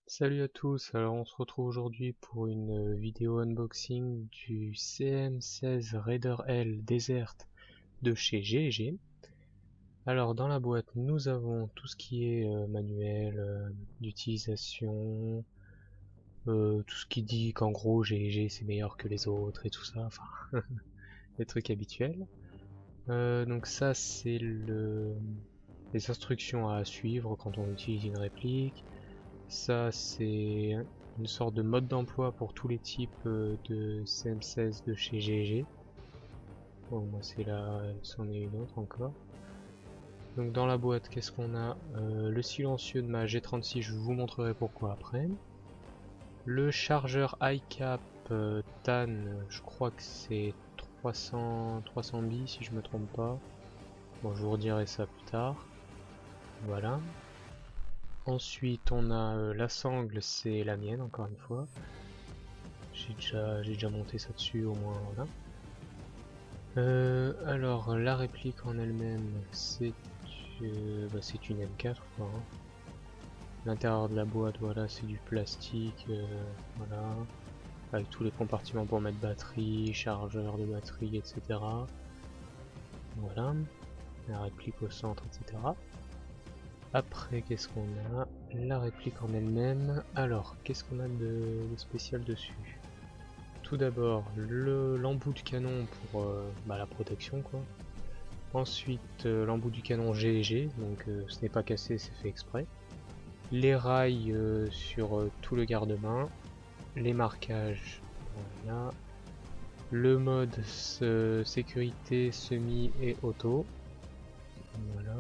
Salut à tous, alors on se retrouve aujourd'hui pour une vidéo unboxing du CM16 Raider L Desert de chez GG. Alors dans la boîte nous avons tout ce qui est manuel d'utilisation, tout ce qui dit qu'en gros GG c'est meilleur que les autres et tout ça, enfin les trucs habituels. Donc ça c'est les instructions à suivre quand on utilise une réplique. Ça c'est une sorte de mode d'emploi pour tous les types de CM16 de chez GG. Bon, moi c'est là, c'en est une autre encore. Donc dans la boîte, qu'est-ce qu'on a? Le silencieux de ma G36, je vous montrerai pourquoi après. Le chargeur iCap TAN, je crois que c'est 300 bi si je me trompe pas. Bon, je vous redirai ça plus tard. Voilà. Ensuite on a la sangle, c'est la mienne encore une fois. J'ai déjà monté ça dessus au moins, voilà. Alors la réplique en elle-même, c'est une M4 quoi. Hein. L'intérieur de la boîte, voilà, c'est du plastique, voilà, avec tous les compartiments pour mettre batterie, chargeur de batterie, etc. Voilà, la réplique au centre, etc. Après, qu'est-ce qu'on a? La réplique en elle-même. Alors, qu'est-ce qu'on a de spécial dessus? Tout d'abord, l'embout de canon pour la protection, quoi. Ensuite, l'embout du canon GG, donc ce n'est pas cassé, c'est fait exprès. Les rails sur tout le garde-main. Les marquages, voilà. Le mode sécurité semi et auto. Voilà.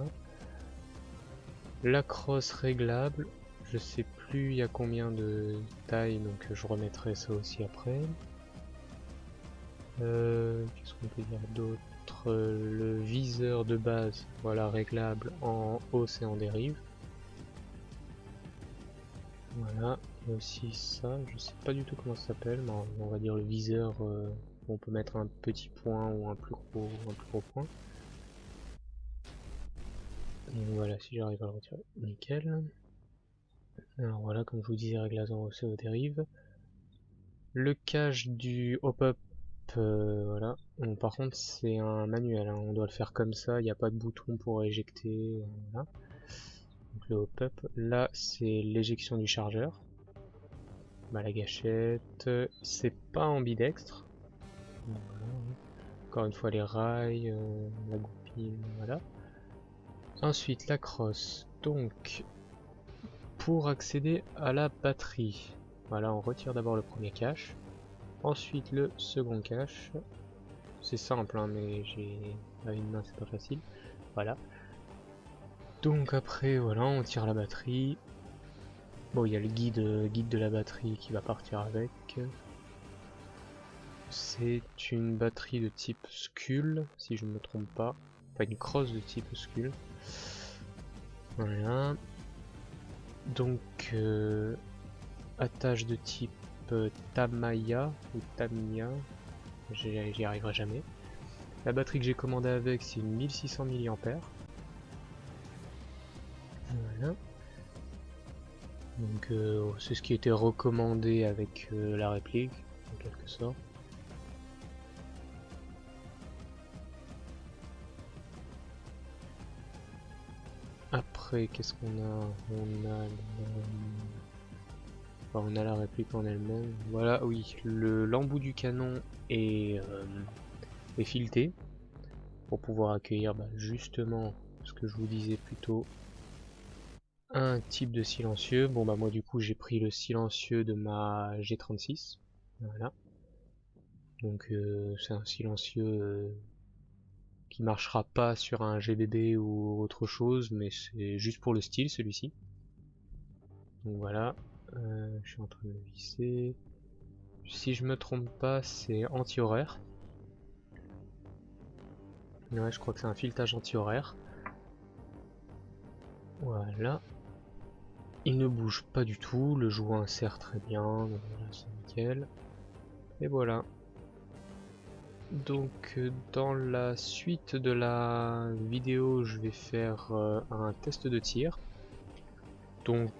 La crosse réglable, je sais plus il y a combien de tailles, donc je remettrai ça aussi après. Qu'est-ce qu'on peut dire d'autre? Le viseur de base, voilà, réglable en hausse et en dérive. Voilà, et aussi ça, je sais pas du tout comment ça s'appelle, mais on va dire le viseur où on peut mettre un petit point ou un plus gros point. Donc voilà, si j'arrive à le retirer, nickel. Alors voilà, comme je vous disais, réglage en hausse et en dérive. Le cache du hop-up, voilà. Bon, par contre, c'est un manuel, hein. On doit le faire comme ça, il n'y a pas de bouton pour éjecter. Voilà. Donc le hop-up, là c'est l'éjection du chargeur. La gâchette, c'est pas ambidextre. Voilà. Encore une fois, les rails, la goupille, voilà. Ensuite, la crosse. Donc, pour accéder à la batterie, voilà, on retire d'abord le premier cache. Ensuite le second cache. C'est simple hein, mais j'ai à une main c'est pas facile. Voilà. Donc après voilà, on tire la batterie. Bon, il y a le guide de la batterie qui va partir avec. C'est une batterie de type Skull, si je ne me trompe pas. Enfin une crosse de type Skull. Voilà. Donc attache de type Tamaya ou Tamiya. J'y arriverai jamais. La batterie que j'ai commandée avec, c'est une 1600 mAh. Voilà. Donc c'est ce qui était recommandé avec la réplique, en quelque sorte. Après, qu'est-ce qu'on a? On a la réplique en elle-même. Voilà, oui, l'embout du canon est fileté pour pouvoir accueillir justement ce que je vous disais plus tôt, un type de silencieux. Bon bah moi du coup j'ai pris le silencieux de ma G36. Voilà. Donc c'est un silencieux qui marchera pas sur un GBB ou autre chose, mais c'est juste pour le style celui-ci. Donc voilà, je suis en train de visser. Si je me trompe pas, c'est anti-horaire. Ouais, je crois que c'est un filetage anti-horaire. Voilà. Il ne bouge pas du tout, le joint serre très bien, donc voilà, c'est nickel. Et voilà. Donc dans la suite de la vidéo, je vais faire un test de tir. Donc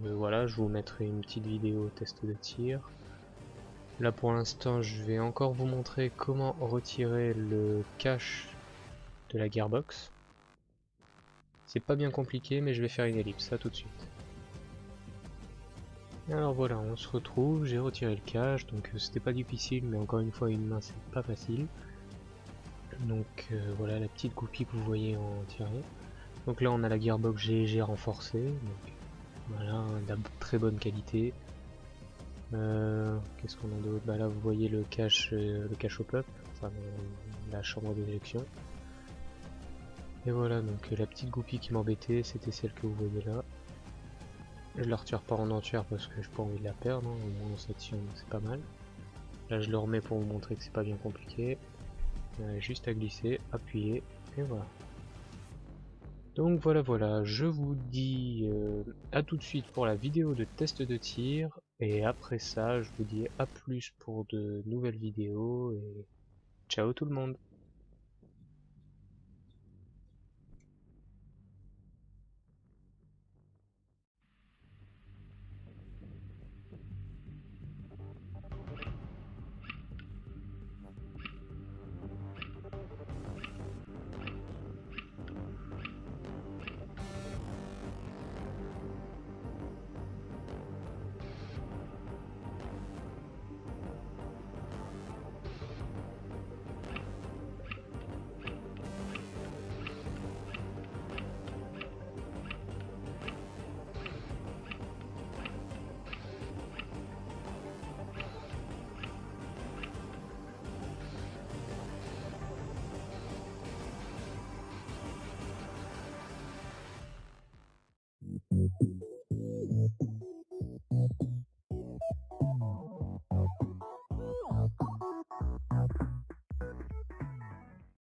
voilà, je vous mettrai une petite vidéo test de tir. Là pour l'instant, je vais encore vous montrer comment retirer le cache de la gearbox. C'est pas bien compliqué, mais je vais faire une ellipse, à tout de suite. Alors voilà, on se retrouve, j'ai retiré le cache, donc c'était pas difficile, mais encore une fois, une main c'est pas facile. Donc voilà la petite goupille que vous voyez en tiré. Donc là on a la gearbox GG renforcée, donc voilà, de la très bonne qualité. Qu'est-ce qu'on a d'autre? Bah là vous voyez le cache au pop, enfin la chambre d'éjection. Et voilà, donc la petite goupille qui m'embêtait, c'était celle que vous voyez là. Je la retire pas en entière parce que j'ai pas envie de la perdre, hein. Au moins ça tient, c'est pas mal. Là je le remets pour vous montrer que c'est pas bien compliqué. Juste à glisser, appuyer, et voilà. Donc voilà, je vous dis à tout de suite pour la vidéo de test de tir, et après ça je vous dis à plus pour de nouvelles vidéos, et ciao tout le monde.